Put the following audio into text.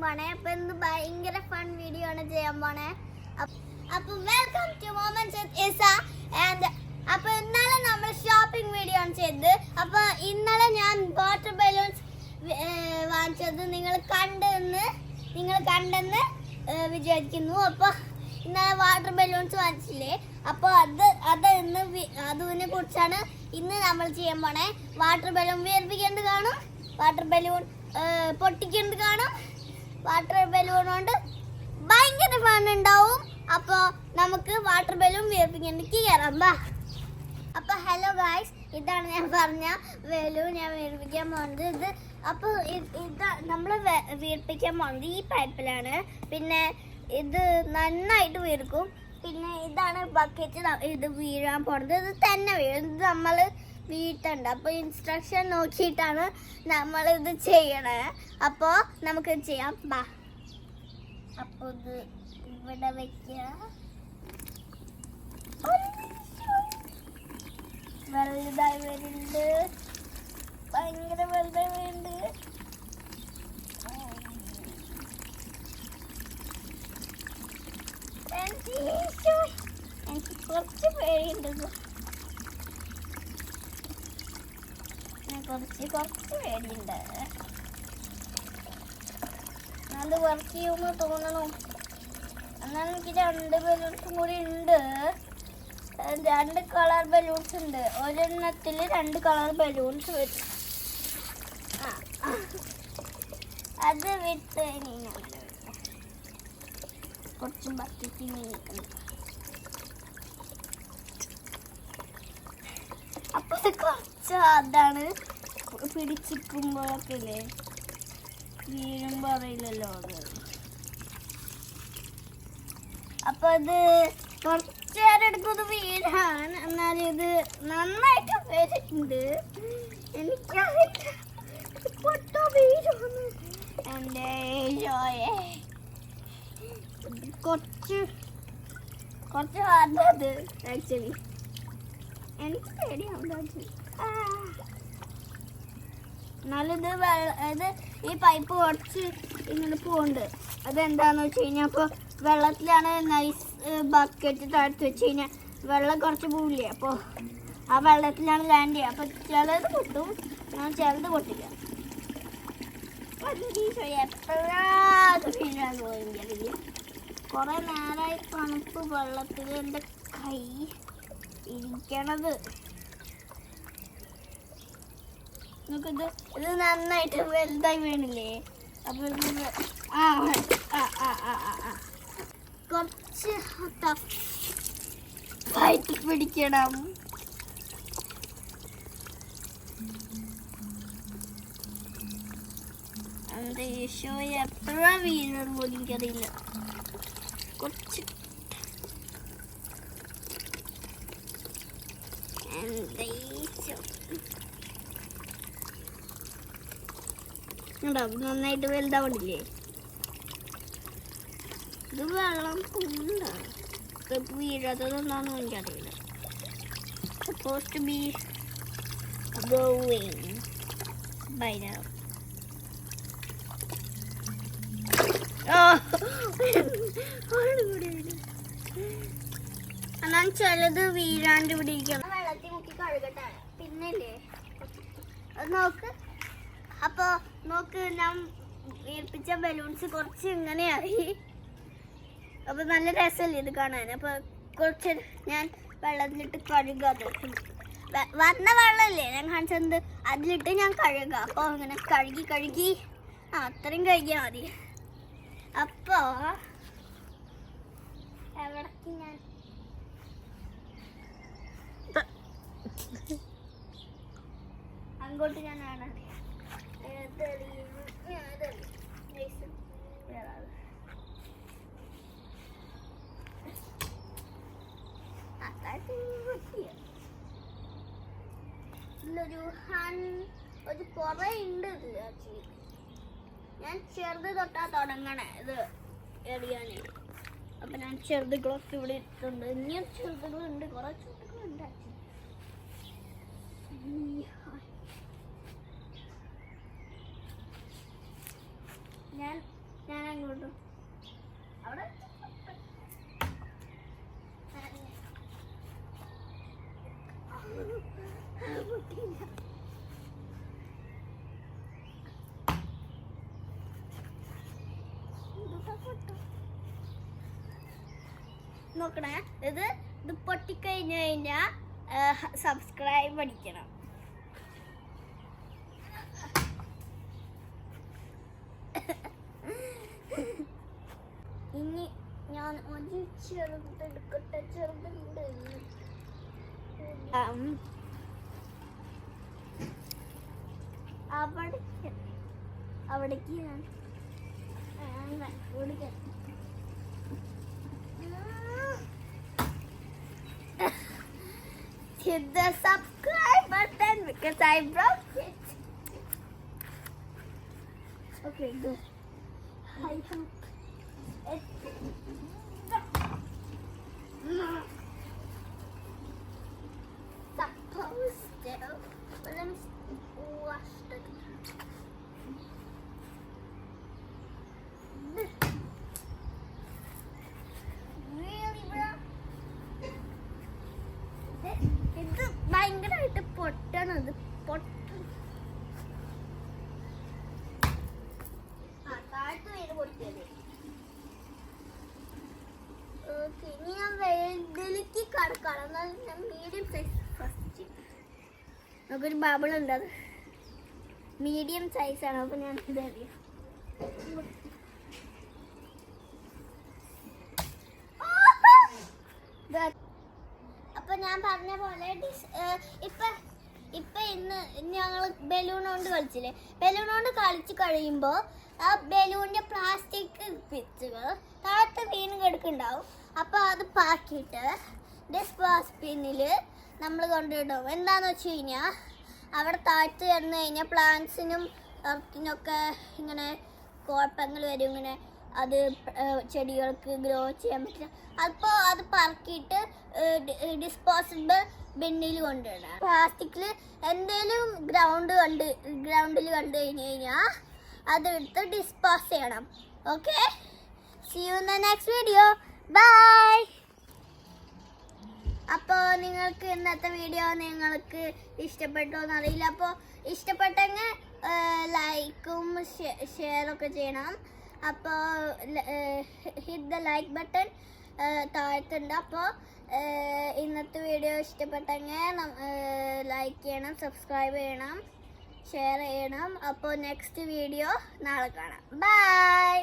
പോണേ. അപ്പൊ ഇന്ന് ഭയങ്കര ഫൺ വീഡിയോ ആണ് ചെയ്യാൻ പോണേ. അപ്പൊ welcome to moments with Isa. And അപ്പൊ ഇന്നലെ നമ്മൾ ഷോപ്പിംഗ് വീഡിയോ ആണ് ചെയ്തത്. അപ്പൊ ഇന്നലെ ഞാൻ വാട്ടർ ബലൂൺസ് വാങ്ങിച്ചത് നിങ്ങൾ കണ്ടെന്ന് വിചാരിക്കുന്നു. അപ്പൊ ഇന്നലെ വാട്ടർ ബലൂൺസ് വാങ്ങിച്ചില്ലേ, അപ്പോൾ അതിനെ കുറിച്ചാണ് ഇന്ന് നമ്മൾ ചെയ്യാൻ പോണേ. വാട്ടർ ബലൂൺ വീർപ്പിക്കുന്നത് കാണും, വാട്ടർ ബലൂൺ പൊട്ടിക്കുന്നത് കാണും. വാട്ടർ ബലൂൺ കൊണ്ട് ഭയങ്കര ഫൺ ഉണ്ടാവും. അപ്പോൾ നമുക്ക് വാട്ടർ ബലൂൺ വീർപ്പിക്കുന്നത് കയറാം. അപ്പോൾ ഹലോ ഗായ്സ്, ഇതാണ് ഞാൻ പറഞ്ഞ ബലൂൺ ഞാൻ വീർപ്പിക്കാൻ പോകുന്നത്. ഇത് അപ്പോൾ നമ്മൾ വീർപ്പിക്കാൻ പോകുന്നത് ഈ പൈപ്പിലാണ്. പിന്നെ ഇത് നന്നായിട്ട് വീർക്കും. പിന്നെ ഇതാണ് ബക്കറ്റ്, ഇത് വീഴാൻ പോണത്. ഇത് തന്നെ വീഴും, ഇത് നമ്മൾ വീട്ടണ്ട. അപ്പോൾ ഇൻസ്ട്രക്ഷൻ നോക്കിയിട്ടാണ് നമ്മളിത് ചെയ്യണേ. അപ്പോൾ നമുക്ക് ചെയ്യാം. അപ്പോൾ ഇത് ഇവിടെ വയ്ക്കുക. വലുതായി വരുന്നുണ്ട്, ഭയങ്കര വലുതായി വരുന്നുണ്ട്. എനിക്ക് കുറച്ച് പേടിയുണ്ട്, കുറച്ച് പേടിയുണ്ട്. അത് വർക്ക് ചെയ്യുമെന്ന് തോന്നണു. എന്നാൽ എനിക്ക് 2 ബലൂൺസും കൂടി ഉണ്ട്. 2 കളർ ബലൂൺസ് ഉണ്ട്. ഒരെണ്ണത്തിൽ 2 കളർ ബലൂൺസ് വരും. അത് വിട്ട് കുറച്ച് ബക്കറ്റിൽ നീക്കണം. അപ്പൊ കുറച്ച് അതാണ് പിടിച്ചിരിക്കുമ്പോഴൊക്കെ ഇല്ലേ, വീഴുമ്പോ അറിയില്ലല്ലോ അത്. അപ്പൊ ഇത് കുറച്ച് നേരം എടുക്കുന്നത് വീഴാൻ. എന്നാലും ഇത് നന്നായിട്ട് വരുന്നുണ്ട്. എനിക്കറിയില്ല പൊട്ടോ വീഴുന്നു. എൻ്റെ ജോയെ കുറച്ച് ഹാർഡത് ആക്ച്വലി. എനിക്ക് പേടിയാവുന്നത്. എന്നാലും ഇത് ഈ പൈപ്പ് കുറച്ച് ഇങ്ങനെ പോകുന്നുണ്ട്. അതെന്താന്ന് വെച്ച് കഴിഞ്ഞാൽ, അപ്പോൾ വെള്ളത്തിലാണ് നൈസ് ബക്കറ്റ് താഴ്ത്തി വെച്ച് കഴിഞ്ഞാൽ വെള്ളം കുറച്ച് പോവില്ലേ, അപ്പോൾ ആ വെള്ളത്തിലാണ് ലാൻഡ് ചെയ്യുക. അപ്പോൾ ചിലത് പൊട്ടും, ചിലത് പൊട്ടില്ല. എപ്പോഴാത് വീഴാൻ പോയെങ്കിൽ കുറെ നേരമായി തണുപ്പ് വെള്ളത്തിൽ എൻ്റെ കൈ ഇരിക്കണത്. നമുക്കിത് നന്നായിട്ട് വലുതായി വീണില്ലേ. അപ്പോൾ കുറച്ച് ടഫായിട്ട് പിടിക്കണം. എന്താ യേശോ, എപ്പോഴാ വീഴുന്നത് പോലും എനിക്കറിയില്ല. കുറച്ച് നന്നായിട്ട് വലുതാവണ്ടില്ലേ. ഇത് വെള്ളം ഫുള്ളാണ്. വീഴാത്തതെന്താണെന്ന് എനിക്കറിയില്ല. Supposed to be going by now. എന്നാൽ ചിലത് വീഴാണ്ട് ഇവിടെ ഇരിക്കണം. വെള്ളത്തിൽ മുക്കി കഴുകട്ടെ. പിന്നല്ലേ അത് നോക്ക്. അപ്പോൾ നോക്ക്, ഞാൻ വീർപ്പിച്ച ബലൂൺസ് കുറച്ച് ഇങ്ങനെയായി. അപ്പോൾ നല്ല രസമല്ലേ ഇത് കാണാൻ. അപ്പോൾ കുറച്ച് ഞാൻ വെള്ളത്തിലിട്ട് കഴുകാതെ വന്ന വെള്ളമല്ലേ ഞാൻ കാണിച്ചത്, അതിലിട്ട് ഞാൻ കഴുകാം. അപ്പോൾ അങ്ങനെ കഴുകി അത്രയും കഴുകിയാൽ മതി. അപ്പോൾ എവിടേക്ക് ഞാൻ അങ്ങോട്ട് ഞാൻ ആണ് ഒരു കുറേ ഉണ്ട് ഇതിൽ. ആക്ച്വലി ഞാൻ ചെറുത് തൊട്ടാ തുടങ്ങണേ ഇത് എറിയാനേ. അപ്പം ഞാൻ ചെറുതുകളൊക്കെ ഇവിടെ ഇട്ടുണ്ട്. ഇനിയും ചെറുതുകളുണ്ട്, കുറേ ചെറുതുകളുണ്ട് ആക്ച്വലി. ഞാൻ നോക്കണേ, ഇത് പൊട്ടിക്കഴിഞ്ഞു കഴിഞ്ഞാ സബ്സ്ക്രൈബ് അടിക്കണം. ഇനി ഞാൻ ഒരു ചെറുതെടുക്കട്ടെ. ചെറുതുണ്ട് അവിടേക്ക് ഞാൻ hit the subscribe button because I broke it. Okay, good. I hope it. Supposed to. But let me wash it. Really, bro? ഇത് ഭയങ്കരമായിട്ട് പൊട്ടണത്. താഴത്ത് വേര് പൊട്ടിയത്. ഓക്കെ, ഇനി ഞാൻ വലുതിലേക്ക് കടക്കണം. എന്നാൽ ഞാൻ മീഡിയം സൈസ് ഫസ്റ്റ്. നമുക്കൊരു ബബിൾ ഉണ്ട്, അത് മീഡിയം സൈസാണ്. അപ്പം ഞാൻ ഇതറിയാം. അപ്പൊ ഞാൻ പറഞ്ഞ പോലെ ഇപ്പൊ ഇന്ന് ഞങ്ങൾ ബലൂൺ കൊണ്ട് കളിച്ചില്ലേ. ബലൂൺ കൊണ്ട് കളിച്ച് കഴിയുമ്പോൾ ആ ബലൂണിന്റെ പ്ലാസ്റ്റിക് പിച്ചുകൾ താഴത്തെ വീണ് കിടക്കുന്നുണ്ടാവും. അപ്പോൾ അത് പാക്കിയിട്ട് ഡിസ്പോസിബിനിൽ നമ്മൾ കൊണ്ടിടും. എന്താണെന്ന് വെച്ച് കഴിഞ്ഞാൽ അവിടെ താഴ്ത്ത് കിടന്നു കഴിഞ്ഞാൽ പ്ലാന്റ്സിനും എർത്തിനൊക്കെ ഇങ്ങനെ കുഴപ്പങ്ങൾ വരും. ഇങ്ങനെ അത് ചെടികൾക്ക് ഗ്രോ ചെയ്യാൻ പറ്റില്ല. അപ്പോൾ അത് പറക്കിയിട്ട് ഡിസ്പോസിബിൾ ബിന്നിൽ കൊണ്ടിടാം. പ്ലാസ്റ്റിക്കിൽ എന്തെങ്കിലും ഗ്രൗണ്ടിൽ കണ്ടു കഴിഞ്ഞാൽ അതെടുത്ത് ഡിസ്പോസ് ചെയ്യണം. Okay, see you in the next video. Bye. അപ്പോൾ നിങ്ങൾക്ക് ഇന്നത്തെ വീഡിയോ നിങ്ങൾക്ക് ഇഷ്ടപ്പെട്ടോ എന്നറിയില്ല. അപ്പോൾ ഇഷ്ടപ്പെട്ടെങ്കിൽ ലൈക്കും ഷെയറൊക്കെ ചെയ്യണം. അപ്പോൾ ഹിറ്റ് ദ ലൈക്ക് ബട്ടൺ താഴത്തുണ്ട്. അപ്പോൾ ഇന്നത്തെ വീഡിയോ ഇഷ്ടപ്പെട്ടെങ്കിൽ ലൈക്ക് ചെയ്യണം, സബ്സ്ക്രൈബ് ചെയ്യണം, ഷെയർ ചെയ്യണം. അപ്പോൾ നെക്സ്റ്റ് വീഡിയോ നാളെ കാണാം. ബൈ.